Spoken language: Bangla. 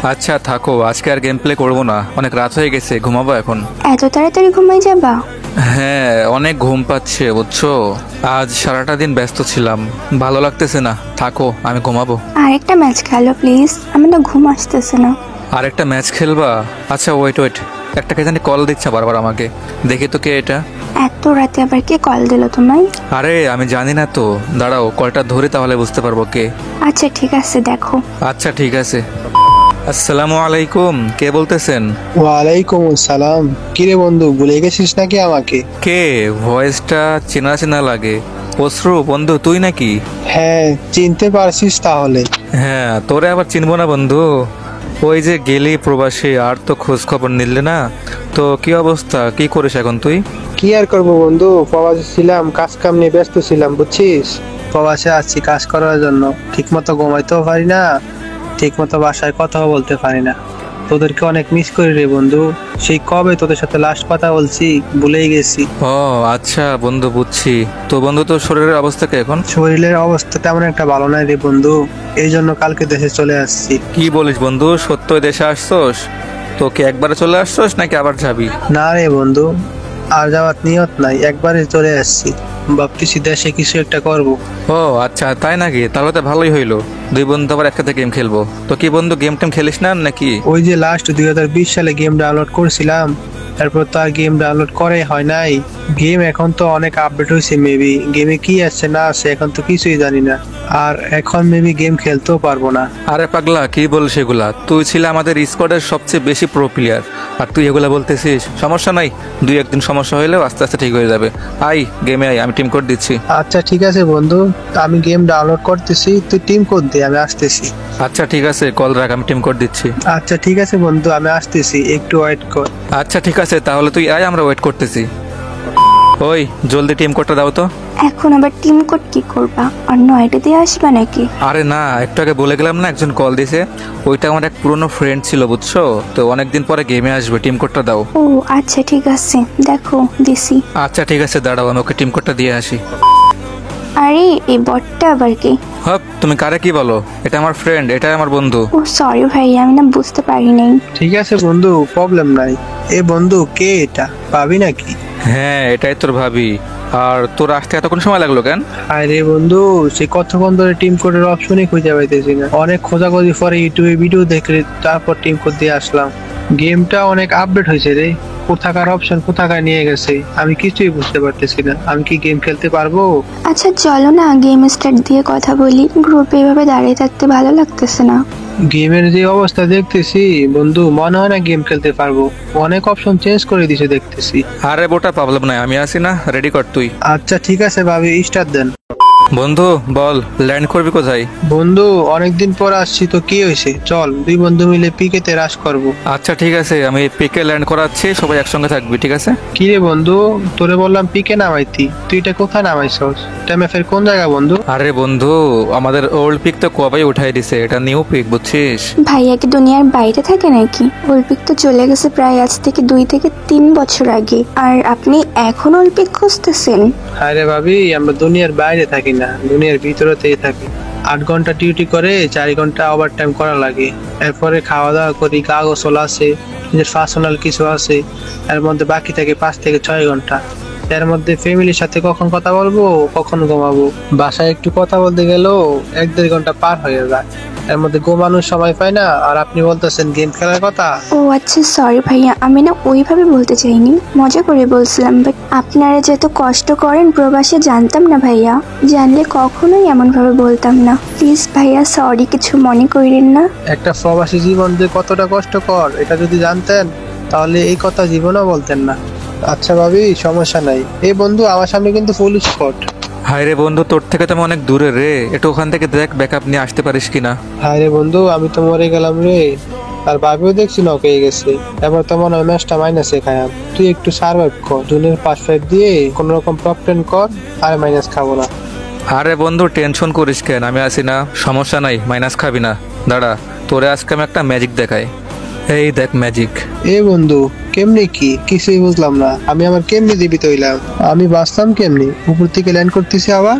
আচ্ছা থাকো, আজকে আর গেম প্লে করবো না, অনেক রাত হয়ে গেছে, ঘুমাবো এখন। এত তাড়াতাড়ি ঘুমাই যাবা? হ্যাঁ, অনেক ঘুম পাচ্ছে বুঝছো। আজ সারাটা দিন ব্যস্ত ছিলাম, ভালো লাগতেছে না, থাকো আমি ঘুমাবো। আর একটা ম্যাচ খেলো প্লিজ, আমার না ঘুম আসতেছে না। আর একটা ম্যাচ খেলবা? আচ্ছা ওয়েট ওয়েট, একটা কে জানি কল দিচ্ছে বারবার আমাকে, দেখি তো কে এটা। এত রাতে আবার কে কল দিল তোমায়? আরে আমি জানি না তো, দাঁড়াও কলটা ধরি তাহলে বুঝতে পারবো কে। আচ্ছা ঠিক আছে, দেখো। আচ্ছা ঠিক আছে। আসসালামু আলাইকুম, কে বলতেছেন? ওয়ালাইকুম আসসালাম। কিরে বন্ধু, ভুলে গেছিস নাকি আমাকে? কে? ভয়েসটা চেনা চেনা লাগে। অশ্রু বন্ধু, তুই নাকি? হ্যাঁ, চিনতে পারছিস তাহলে? হ্যাঁ, তোরে আবার চিনবো না বন্ধু? ওই যে গেলি প্রবাসী, আর তো খোঁজ খবর নিলে না। তো কি অবস্থা, কি করিস এখন তুই? কি আর করবো বন্ধু, প্রবাসে ছিলাম, কাজ কাম নিয়ে ব্যস্ত ছিলাম বুঝছিস। প্রবাসে আছি কাজ করার জন্য, ঠিক মতো ঘুমাইতেও পারি না, ঠিক মতো বাসায় কথাও বলতে পারি না। তোদেরকে অনেক মিস করি রে বন্ধু, সেই কবে তোদের সাথে লাস্ট কথা বলছি, ভুলেই গেছি। ও আচ্ছা বন্ধু, বুঝছি। তো বন্ধু, তোর শরীরের অবস্থা কি এখন? শরীরের অবস্থা তেমন একটা ভালো নাই রে বন্ধু, এই জন্য কালকে দেশে চলে আসছি। কি বলিস বন্ধু, সত্যই দেশে আসছোস? তো কি একবারে চলে আসছোস নাকি আবার যাবি? না রে বন্ধু, আর যাওয়ার নিয়ত নাই, একবারে চলে আসছি। ভাবতেছি দেশে কিছু একটা করব। ও আচ্ছা, তাই নাকি? তাহলে তো ভালোই হইলো, দুই বন্ধু আবার একসাথে গেম খেলবো। তো কি বন্ধু, গেম টেম খেলিস না নাকি? ওই যে লাস্ট 2020 সালে গেম ডাউনলোড করেছিলাম, তারপর তো আর গেম ডাউনলোড করে হয় নাই। গেম এখন তো অনেক আপডেট হয়েছে, মেবি গেমে কি আছে না আছে এখন তো কিছুই জানি না, আর এখন মেবি গেম খেলতেও পারবো না। আরে পাগলা, কি বলিস এগুলা? তুই ছিল আমাদের স্কোয়াডের সবচেয়ে বেশি প্রো প্লেয়ার, আর তুই এগুলা বলতেছিস? সমস্যা নাই, দুই একদিন সমস্যা হইলেও আস্তে আস্তে ঠিক হয়ে যাবে। আই গেমে আই, আমি টিম কোড দিচ্ছি। আচ্ছা ঠিক আছে বন্ধু, আমি গেম ডাউনলোড করতেছি, তুই টিম কোড দে, আমি আসতেছি। আচ্ছা ঠিক আছে, কল রাখ, আমি টিম কোড দিচ্ছি। আচ্ছা ঠিক আছে বন্ধু, আমি আসতেছি, একটু ওয়েট কর। আচ্ছা ঠিক আছে, তাহলে তুই আয়, আমরা ওয়েট করতেছি। ওই জলদি টিম কোডটা দাও তো। এখন আবার টিম কোড কি করবা? অন্য আইডি দিয়ে আসবা নাকি? আরে না, একটু আগে বলে গেলাম না, একজন কল দিছে, ওইটা আমার এক পুরনো ফ্রেন্ড ছিল বুঝছো, তো অনেকদিন পরে গেমে আসবে, টিম কোডটা দাও। ও আচ্ছা ঠিক আছে, দেখো দিছি। আচ্ছা ঠিক আছে, দাঁড়াও আমি ওকে টিম কোডটা দিয়ে আসি। আরে এই বটটা আবার কি? হপ, তুমি কারে কি বলো? এটা আমার ফ্রেন্ড, এটা আমার বন্ধু। ও সরি ভাই, আমি না বুঝতে পারি নাই। ঠিক আছে বন্ধু, প্রবলেম নাই। এ বন্ধু, কে এটা, পাবি নাকি? হ্যাঁ, এটাই তোর ভাবি। আর তোর আসতে এতক্ষণ সময় লাগলো কেন? আরে বন্ধু, সে কতক্ষণ ধরে টিম কোডের অপশনই খুঁজে পাইতেছি না, অনেক খোঁজাখুঁজি পরে ইউটিউবে ভিডিও দেখলে তারপর টিম কোড দিয়ে আসলাম। গেমটা অনেক আপডেট হয়েছে রে, কোথাকার অপশন কোথাকার নিয়ে গেছে আমি কিছুই বুঝতে পারতেছি না। আমি কি গেম খেলতে পারবো? আচ্ছা চলো না গেম স্টার্ট দিয়ে কথা বলি, গ্রুপে এভাবে দাঁড়িয়ে থাকতে ভালো লাগতেছে না। গেমের যে অবস্থা দেখতেছি বন্ধু, মনে হয় না গেম খেলতে পারবো, অনেক অপশন চেঞ্জ করে দিছে দেখতেছি। আরে বোটা, প্রবলেম নাই, আমি আছি না, রেডি কর তুই। আচ্ছা ঠিক আছে ভাবি, স্টার্ট দেন। বন্ধু বল, ল্যান্ড করবি কোথায়? বন্ধু অনেকদিন পর আসছি তো, কি হয়েছে, চল দুই বন্ধু মিলে পিকেতে রাশ করব। আচ্ছা ঠিক আছে, আমি পিকে ল্যান্ড করাচ্ছি, সবাই একসঙ্গে থাকবি, ঠিক আছে? কি রে বন্ধু, তোরে বললাম পিকে নামাইতি, তুই এটা কোথায় নামাইছস? টাইমে কোন জায়গা বন্ধু? আরে বন্ধু, আমাদের ওল্ড পিক তো কবেই উঠাই দিছে, এটা নিউ পিক বুঝছিস। ভাইয়া কি দুনিয়ার বাইরে থাকে নাকি? অলিম্পিক তো চলে গেছে প্রায় আজ থেকে 2 থেকে 3 বছর আগে, আর আপনি এখন অলিম্পিক খুঁজতেছেন? আরে ভাবি, আমরা দুনিয়ার বাইরে থাকি না, দুনিয়ার ভিতরেতেই থাকি। 8 ঘন্টা ডিউটি করে 4 ঘন্টা ওভার টাইম করা লাগে, এরপরে খাওয়া দাওয়া করি, গা গোসল আছে, নিজের পার্সোনাল কিছু আছে, এর মধ্যে বাকি থাকে 5 থেকে 6 ঘন্টা। এর মধ্যে ফ্যামিলির সাথে কখন কথা বলবো, কখন ঘুমাবো, বাসায় একটু কথা বলতে গেলেও 1-1.5 ঘন্টা পার হয়ে যায়, এর মধ্যে ঘুমানোর সময় পাই না, আর আপনি বলতেছেন গেম খেলার কথা। ও আচ্ছা সরি ভাইয়া, আমি না ওইভাবে বলতে চাইনি, মজা করে বলছিলাম। বাট আপনারা যে এত কষ্ট করেন প্রবাসে জানতাম না ভাইয়া, জানলে কখনোই এমন ভাবে বলতাম না। প্লিজ ভাইয়া সরি, কিছু মনে করেন না। একটা প্রবাসী জীবন যে কতটা কষ্টকর এটা যদি জানতেন তাহলে এই কথা জীবনেও বলতেন না। আচ্ছা ভাবি, সমস্যা নাই। এই বন্ধু, আমার সামনে কিন্তু ফুল স্পট। হায় রে বন্ধু, তোর থেকে তো আমি অনেক দূরে রে, একটু ওখান থেকে দেখ ব্যাকআপ নিয়ে আসতে পারিস কিনা। হায় রে বন্ধু, আমি তো মরে গেলাম রে, আর ভাবিও দেখছি নক হয়ে গেছে, এবার তো মনে হয় ম্যাচটা মাইনাসে খায়াম। তুই একটু সার্ভাইভ কর, জুনের 5-5 দিয়ে কোন রকম টপ 10 কর, আর মাইনাস খাবো না। আরে বন্ধু টেনশন করিস কেন, আমি আছি না, সমস্যা নাই, মাইনাস খাবি না। দাঁড়া, তোরে আজকে আমি একটা ম্যাজিক দেখাই, এই দেখ ম্যাজিক। এ বন্ধু, কেমনি কি কিছুই বুঝলাম না, আমি আমার কেমনি জীবিত হইলাম? আমি বাঁচলাম কেমনি? উপর থেকে ল্যান্ড করতেছি আবার।